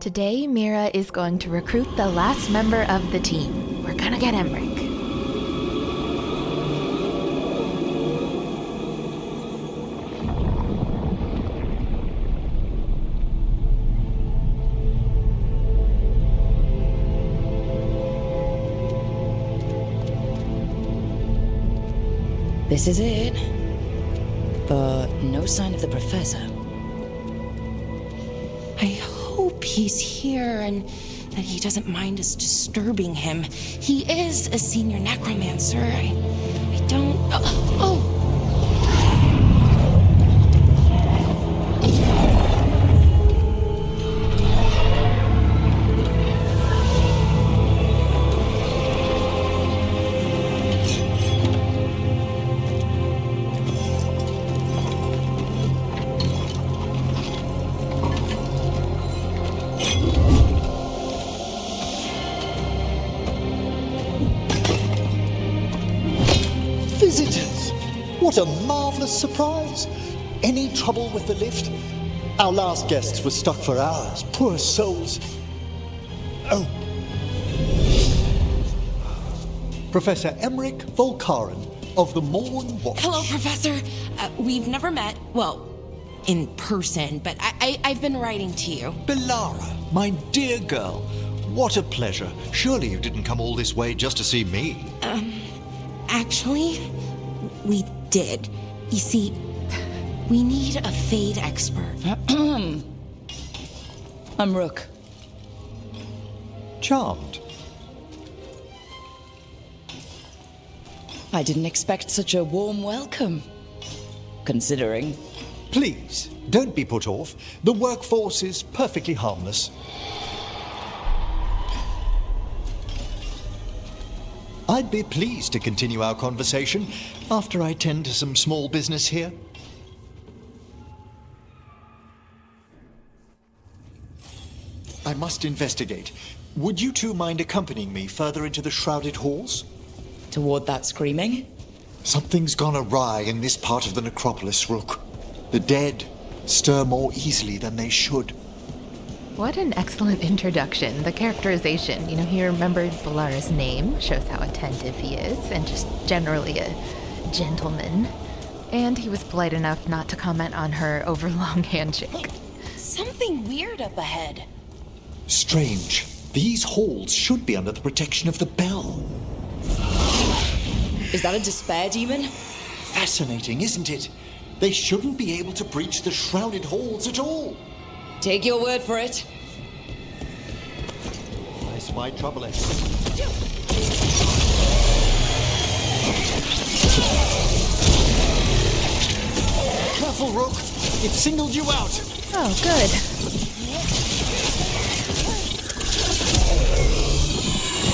Today, Mira is going to recruit the last member of the team. We're gonna get Emmrich. This is it. But no sign of the professor. I hope he's here and that he doesn't mind us disturbing him. He is a senior necromancer. I don't... Oh! Visitors! What a marvelous surprise! Any trouble with the lift? Our last guests were stuck for hours. Poor souls. Oh. Professor Emmrich Volkarin of the Morn Watch. Hello, Professor. We've never met, well, in person, but I've been writing to you. Bellara, my dear girl. What a pleasure. Surely you didn't come all this way just to see me. Actually, we did. You see, we need a Fade expert. I'm Rook. Charmed. I didn't expect such a warm welcome, considering. Please, don't be put off. The workforce is perfectly harmless. I'd be pleased to continue our conversation after I tend to some small business here. I must investigate. Would you two mind accompanying me further into the shrouded halls? Toward that screaming? Something's gone awry in this part of the Necropolis, Rook. The dead stir more easily than they should. What an excellent introduction. The characterization, he remembered Bellara's name, shows how attentive he is, and just generally a gentleman. And he was polite enough not to comment on her overlong handshake. Something weird up ahead. Strange. These halls should be under the protection of the bell. Is that a despair demon? Fascinating, isn't it? They shouldn't be able to breach the shrouded halls at all. Take your word for it. That's my trouble. Careful, Rook. It singled you out. Oh, good.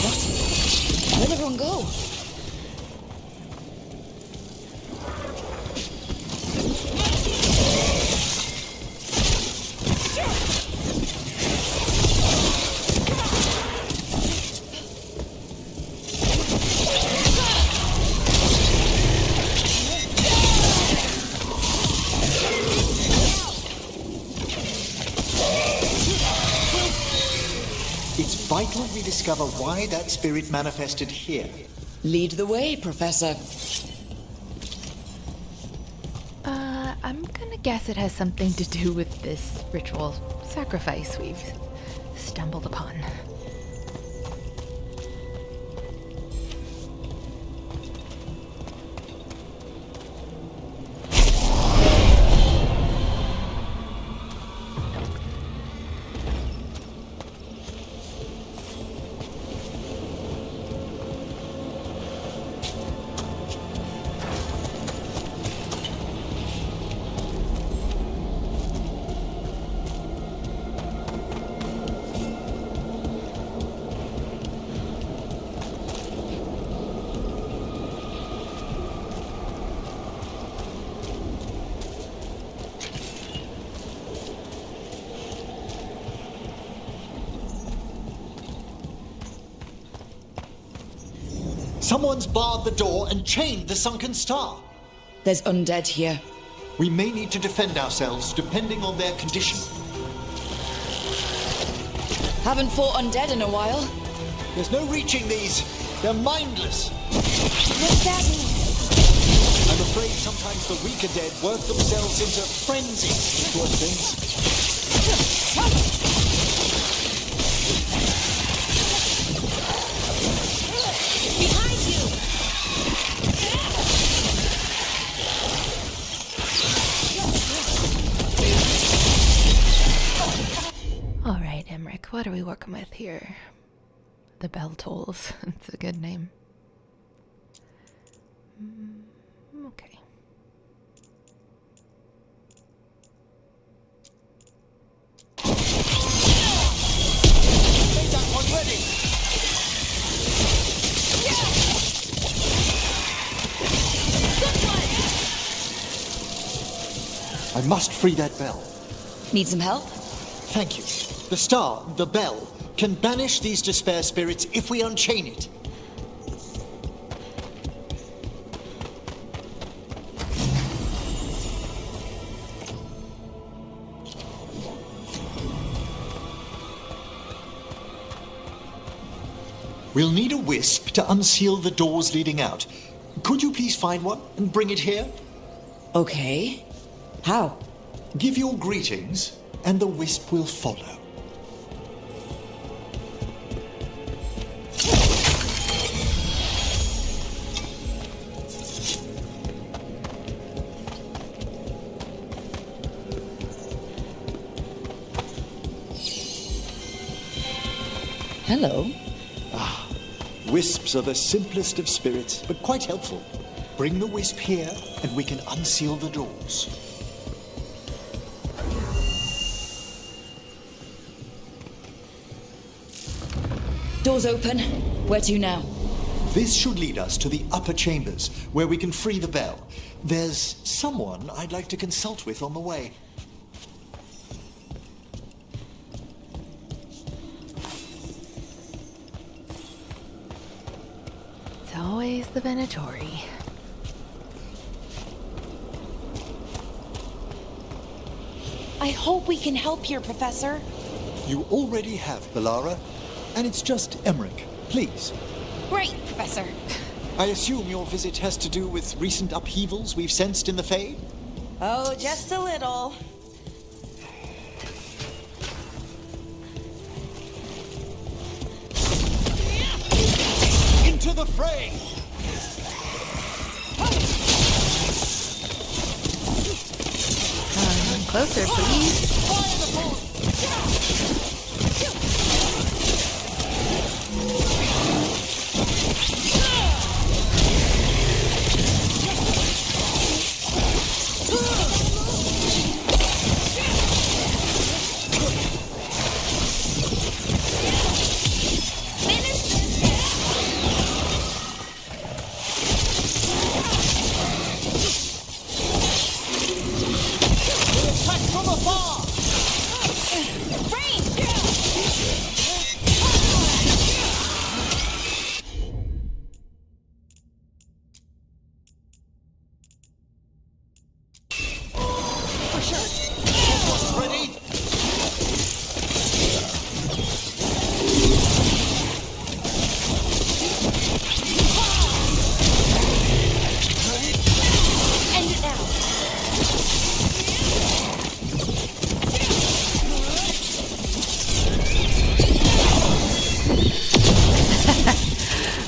What? Where'd everyone go? It's vital we discover why that spirit manifested here. Lead the way, Professor. I'm gonna guess it has something to do with this ritual sacrifice we've stumbled upon. Someone's barred the door and chained the sunken star. There's undead here. We may need to defend ourselves depending on their condition. Haven't fought undead in a while. There's no reaching these. They're mindless. What's that mean? I'm afraid sometimes the weaker dead work themselves into frenzy, poor things. Behind you! All right, Emmrich, what are we working with here? The Bell Tolls. It's a good name. Okay. Made that one ready. I must free that bell. Need some help? Thank you. The star, the bell, can banish these despair spirits if we unchain it. We'll need a wisp to unseal the doors leading out. Could you please find one and bring it here? Okay. How? Give your greetings, and the wisp will follow. Hello. Wisps are the simplest of spirits, but quite helpful. Bring the wisp here, and we can unseal the doors. Doors open. Where to now? This should lead us to the upper chambers, where we can free the bell. There's someone I'd like to consult with on the way. It's always the Venatori. I hope we can help here, Professor. You already have, Bellara, and it's just Emmrich. Please. Great, Professor. I assume your visit has to do with recent upheavals we've sensed in the Fade? Oh, just a little. Into the fray! Closer, please.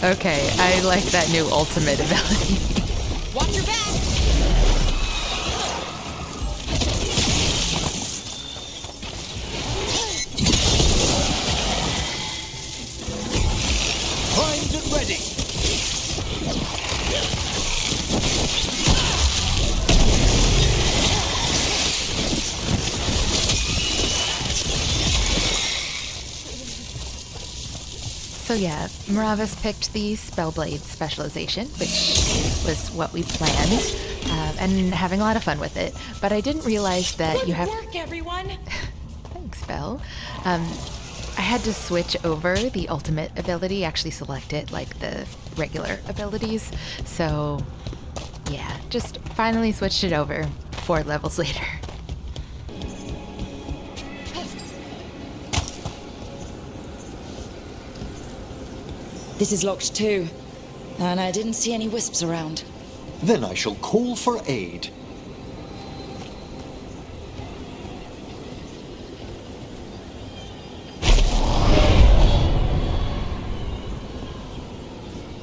Okay, I like that new ultimate ability. Watch your back! Primed and ready! So yeah, Meravas picked the Spellblade specialization, which was what we planned, and having a lot of fun with it. But I didn't realize that Good you have... work, everyone! Thanks, Belle. I had to switch over the ultimate ability, actually select it like the regular abilities. So yeah, just finally switched it over 4 levels later. This is locked too. And I didn't see any wisps around. Then I shall call for aid.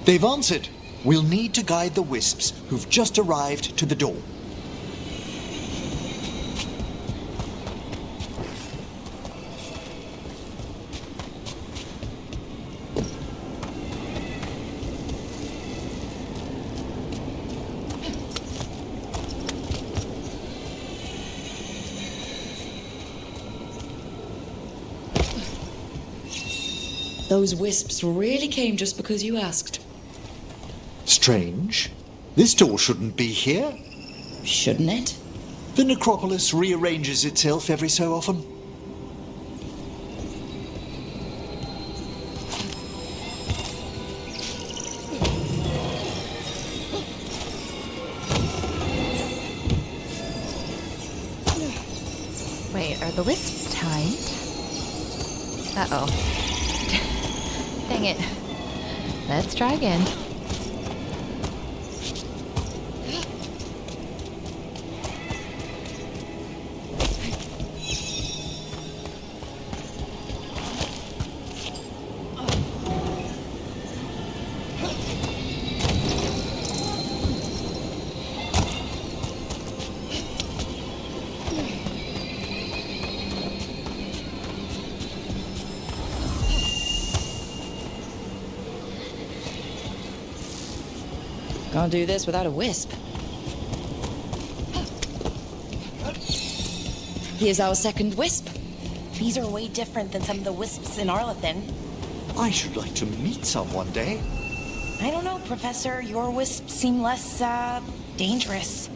They've answered. We'll need to guide the wisps who've just arrived to the door. Those wisps really came just because you asked. Strange. This door shouldn't be here. Shouldn't it? The Necropolis rearranges itself every so often. Wait, are the wisps timed? Uh-oh. Dang it. Let's try again. Can't do this without a wisp. Here's our second wisp. These are way different than some of the wisps in Arlethan. I should like to meet some one day. I don't know, Professor. Your wisps seem less, dangerous.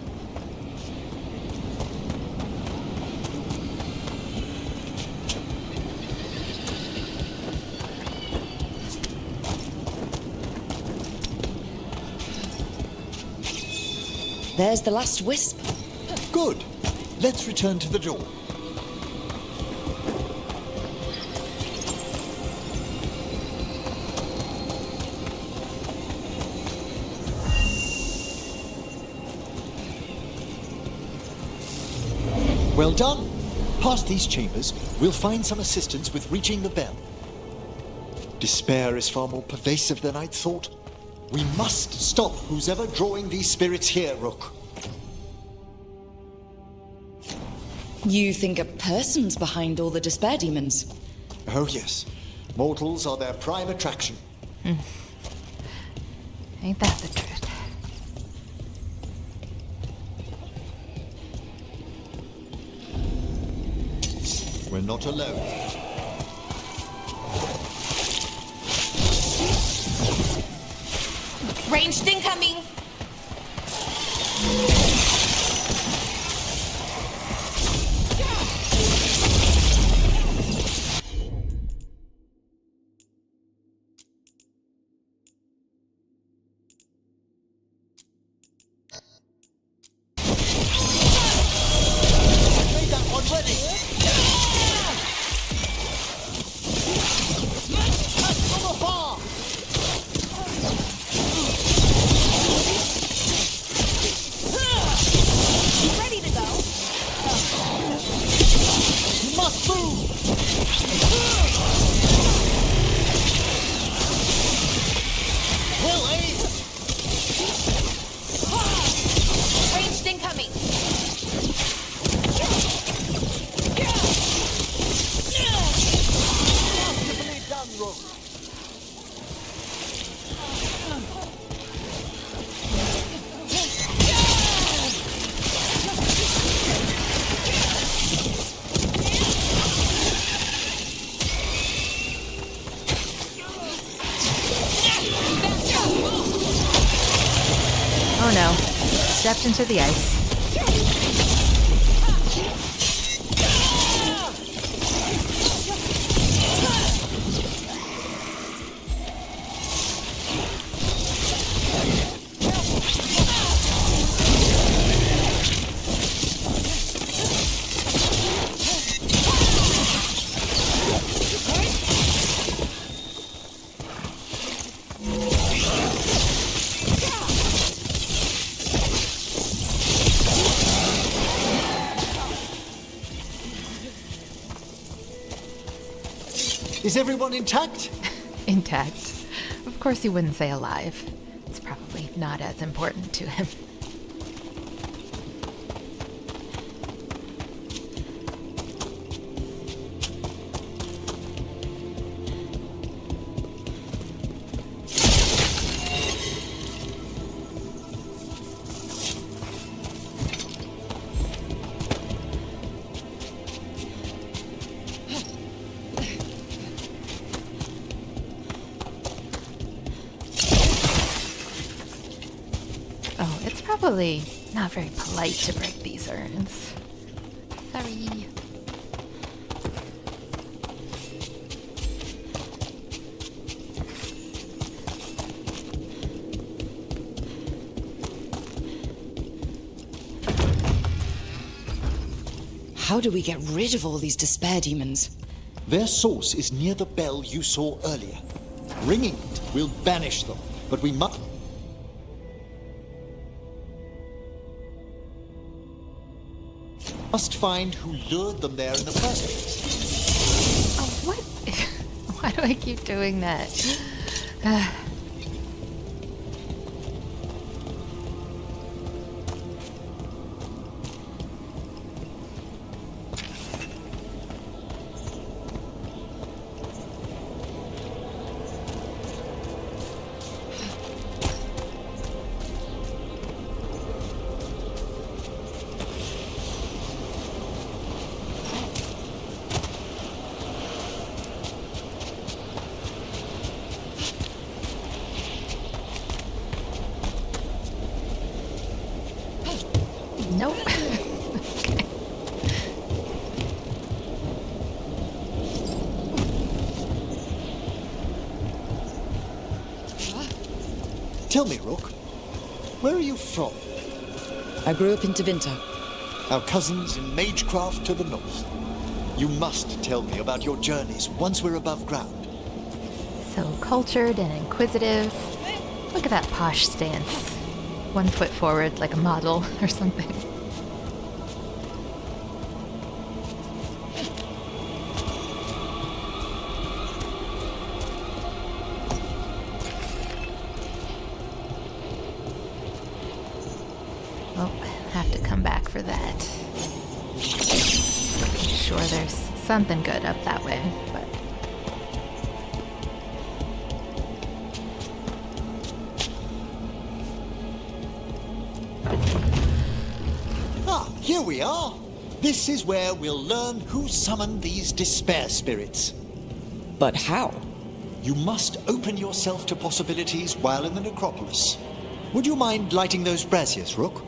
There's the last wisp. Good. Let's return to the door. Well done. Past these chambers, we'll find some assistance with reaching the bell. Despair is far more pervasive than I'd thought. We must stop who's ever drawing these spirits here, Rook. You think a person's behind all the despair demons? Oh yes. Mortals are their prime attraction. Ain't that the truth? We're not alone. Ranged incoming! Ranged incoming! Oh no. Stepped into the ice. Is everyone intact? Intact. Of course, he wouldn't say alive. It's probably not as important to him. Probably not very polite to break these urns. Sorry. How do we get rid of all these despair demons? Their source is near the bell you saw earlier. Ringing it will banish them, but we must find who lured them there in the first place. Oh, what? Why do I keep doing that? Nope. Okay. Tell me, Rook, where are you from? I grew up in Tevinter. Our cousins in Magecraft to the north. You must tell me about your journeys once we're above ground. So cultured and inquisitive. Look at that posh stance. 1 foot forward like a model or something. Well, have to come back for that. Sure, there's something good up that way, but... Here we are. This is where we'll learn who summoned these despair spirits. But how? You must open yourself to possibilities while in the Necropolis. Would you mind lighting those braziers, Rook?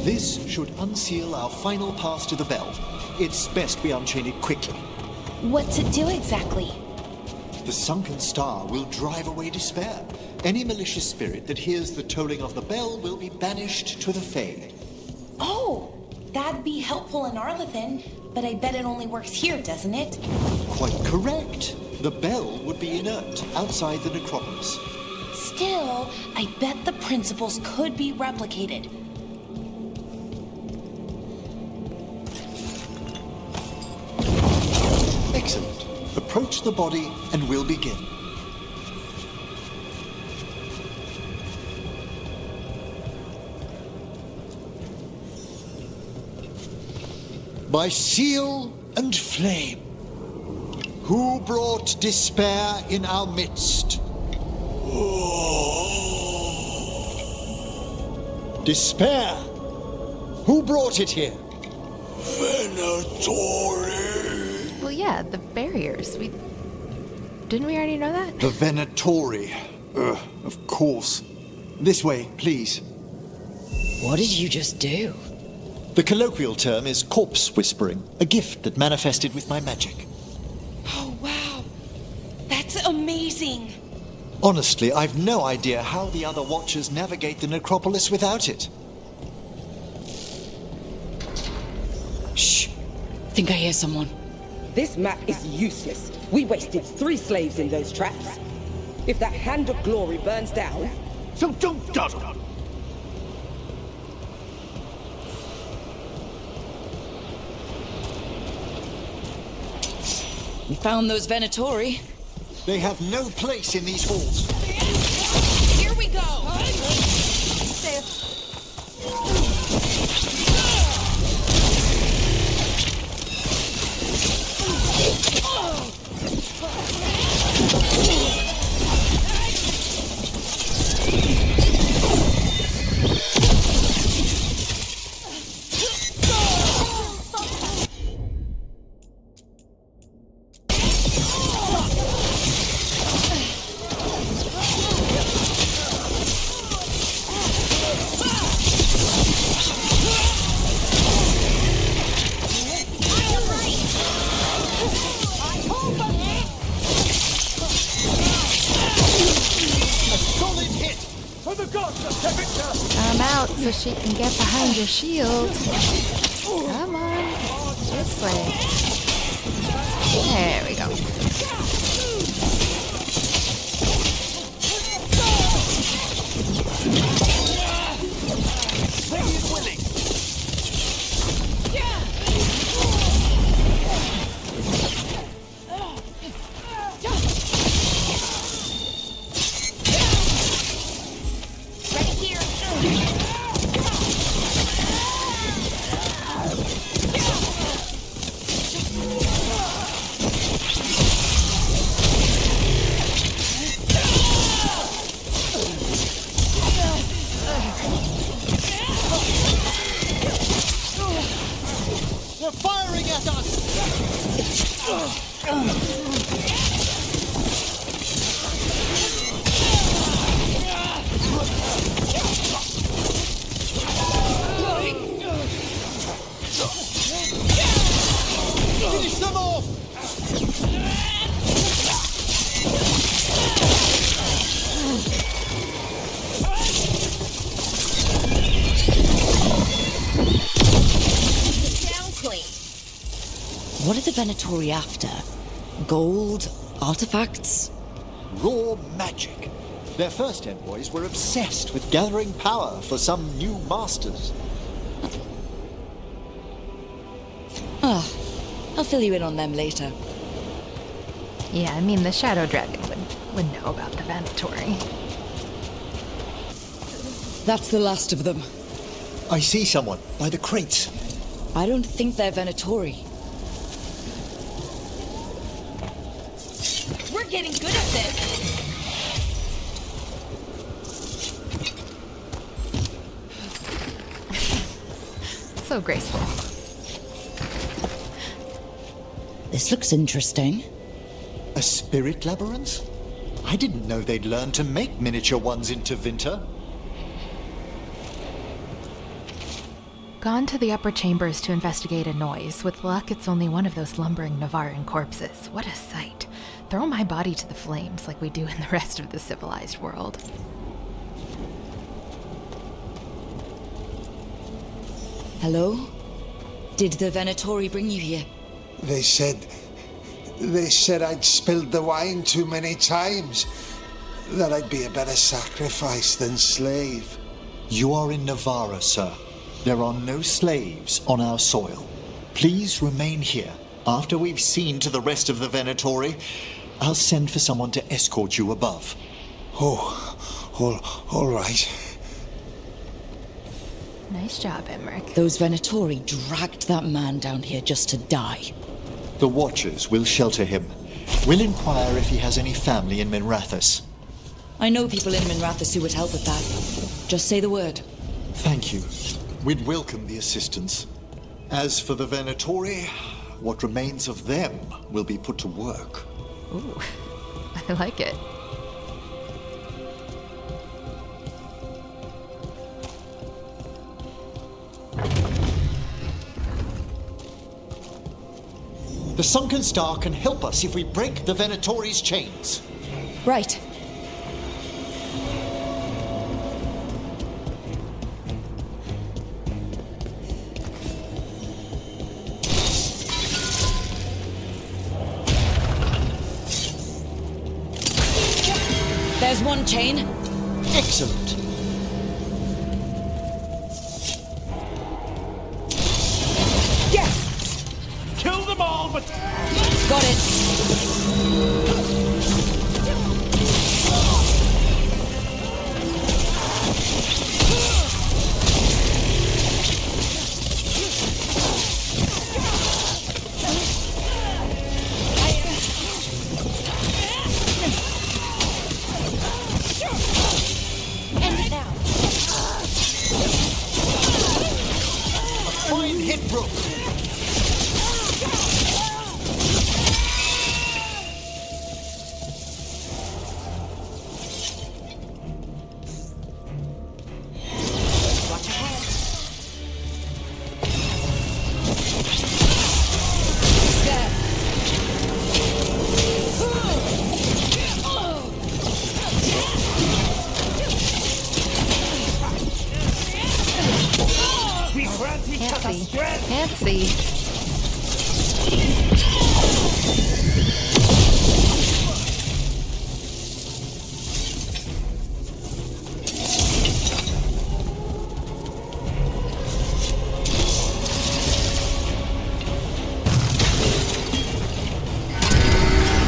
This should unseal our final pass to the bell. It's best we unchain it quickly. What's it do exactly? The sunken star will drive away despair. Any malicious spirit that hears the tolling of the bell will be banished to the Fae. Oh, that'd be helpful in Arlethan, but I bet it only works here, doesn't it? Quite correct. The bell would be inert outside the Necropolis. Still, I bet the principles could be replicated. Excellent. Approach the body and we'll begin. By seal and flame, who brought despair in our midst? Despair! Who brought it here? Well, yeah, the barriers. Didn't we already know that? The Venatori. Of course. This way, please. What did you just do? The colloquial term is corpse whispering, a gift that manifested with my magic. Oh, wow. That's amazing. Honestly, I've no idea how the other Watchers navigate the Necropolis without it. Shh. Think I hear someone. This map is useless. We wasted 3 slaves in those traps. If that Hand of Glory burns down... So don't dawdle! We found those Venatori. They have no place in these halls. Here we go! Come out so she can get behind your shield. Come on. This way. There we go. They're firing at us! Finish them off! What are the Venatori after? Gold? Artifacts? Raw magic. Their first envoys were obsessed with gathering power for some new masters. I'll fill you in on them later. Yeah, I mean, the Shadow Dragon would know about the Venatori. That's the last of them. I see someone by the crates. I don't think they're Venatori. We're getting good at this. So graceful. This looks interesting. A spirit labyrinth? I didn't know they'd learned to make miniature ones in Tevinter. Gone to the upper chambers to investigate a noise. With luck, it's only one of those lumbering Navaran corpses. What a sight. Throw my body to the flames like we do in the rest of the civilized world. Hello? Did the Venatori bring you here? They said I'd spilled the wine too many times. That I'd be a better sacrifice than slave. You are in Navarra, sir. There are no slaves on our soil. Please remain here. After we've seen to the rest of the Venatori, I'll send for someone to escort you above. All right. Nice job, Emmrich. Those Venatori dragged that man down here just to die. The Watchers will shelter him. We'll inquire if he has any family in Meravas. I know people in Meravas who would help with that. Just say the word. Thank you. We'd welcome the assistance. As for the Venatori, what remains of them will be put to work. Ooh, I like it. The Sunken Star can help us if we break the Venatori's chains. Right. one chain. Excellent. Yes! Kill them all, but Got it. End it now. Fine hit, Brooke. Watch ahead. we grant each Can't other see. strength. Can't see.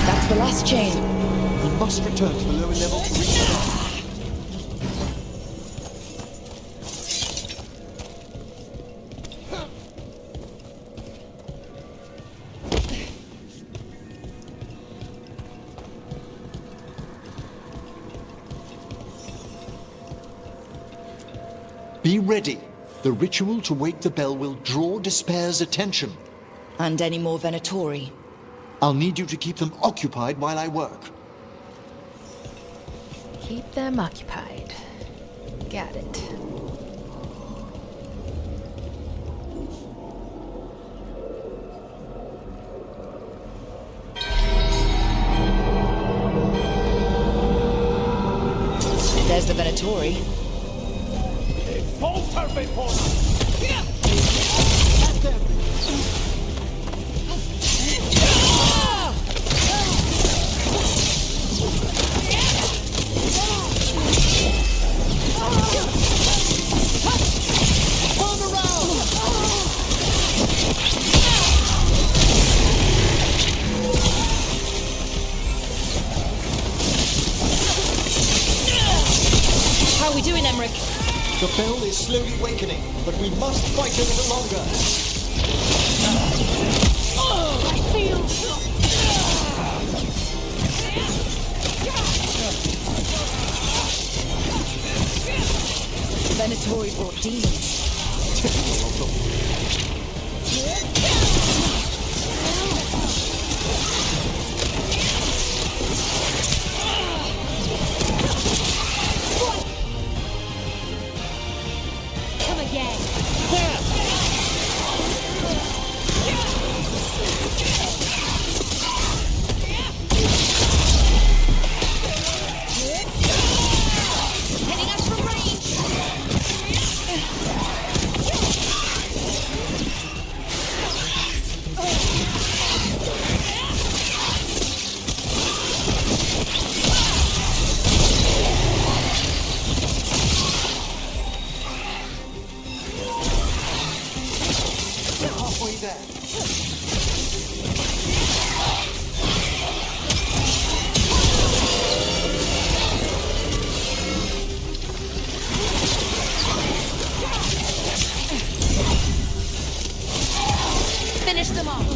That's the last chain. We must return to the lower level to reach the bell. Be ready. The ritual to wake the bell will draw Despair's attention. And any more Venatori? I'll need you to keep them occupied while I work. Keep them occupied. Got it. There's the Venatori. Falter before us. How are we doing, Emmrich? The bell is slowly wakening, but we must fight a little longer. The Venatori brought demons. Typical of them. Come again. Hitting us from range. We're halfway there. Finish them off.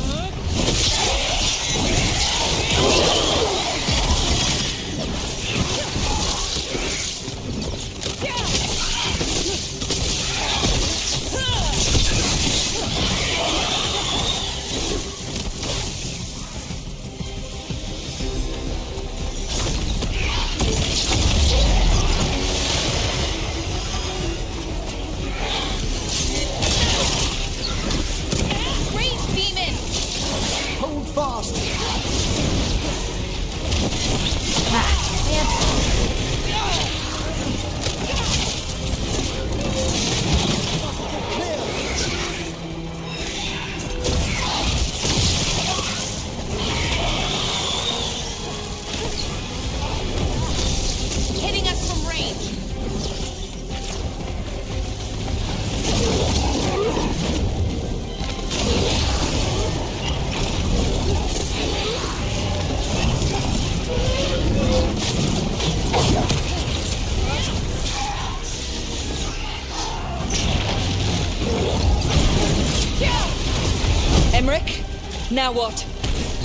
Emmrich, now what?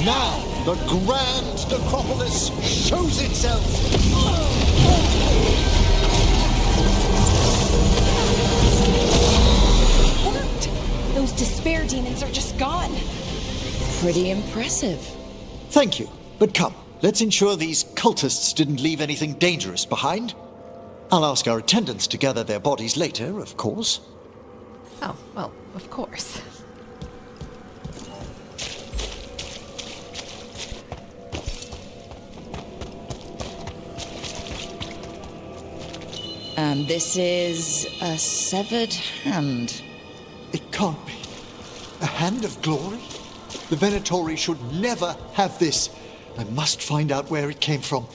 Now, the grand Necropolis shows itself! Worked! Those despair demons are just gone. Pretty impressive. Thank you, but come, let's ensure these cultists didn't leave anything dangerous behind. I'll ask our attendants to gather their bodies later, of course. Oh, well, of course. And this is a severed hand. It can't be. A hand of glory? The Venatori should never have this. I must find out where it came from.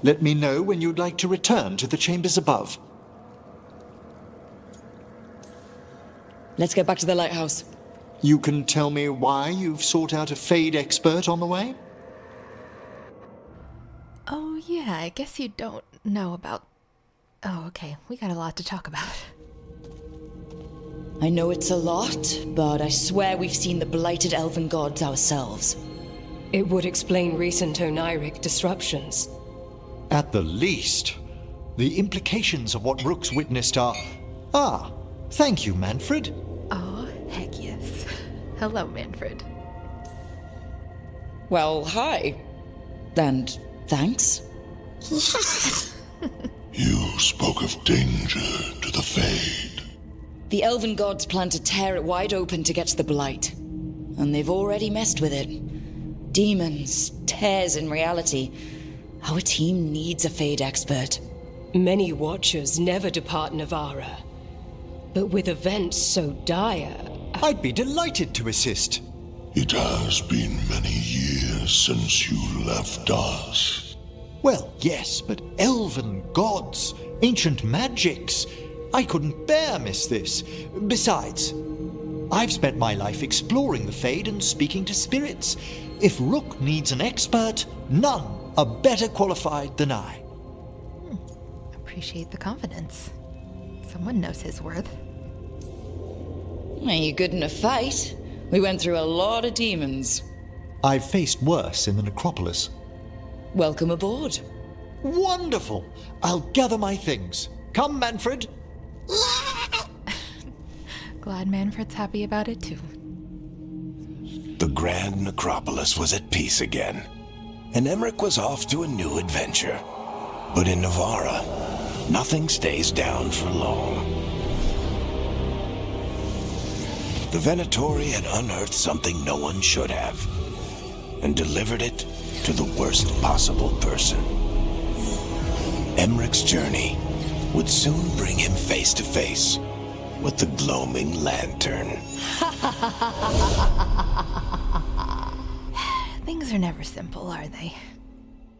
Let me know when you'd like to return to the chambers above. Let's get back to the lighthouse. You can tell me why you've sought out a Fade expert on the way? Oh, yeah, I guess you don't know about... Oh, okay, we got a lot to talk about. I know it's a lot, but I swear we've seen the blighted elven gods ourselves. It would explain recent Qunari disruptions. At the least. The implications of what Rook's witnessed are... Ah, thank you, Manfred. Oh, heck yes. Hello, Manfred. Well, hi. And thanks. You spoke of danger to the Fade. The elven gods plan to tear it wide open to get to the blight. And they've already messed with it. Demons, tears in reality. Our team needs a Fade expert. Many Watchers never depart Navarra. But with events so dire... I'd be delighted to assist. It has been many years since you left us. Well, yes, but elven gods, ancient magics. I couldn't bear miss this. Besides, I've spent my life exploring the Fade and speaking to spirits. If Rook needs an expert, none are better qualified than I. Appreciate the confidence. Someone knows his worth. Are you good in a fight? We went through a lot of demons. I've faced worse in the Necropolis. Welcome aboard. Wonderful! I'll gather my things. Come, Manfred. Glad Manfred's happy about it, too. The Grand Necropolis was at peace again, and Emmrich was off to a new adventure. But in Navarra, nothing stays down for long. The Venatori had unearthed something no one should have, and delivered it to the worst possible person. Emmrich's journey would soon bring him face to face with the gloaming lantern. Things are never simple, are they?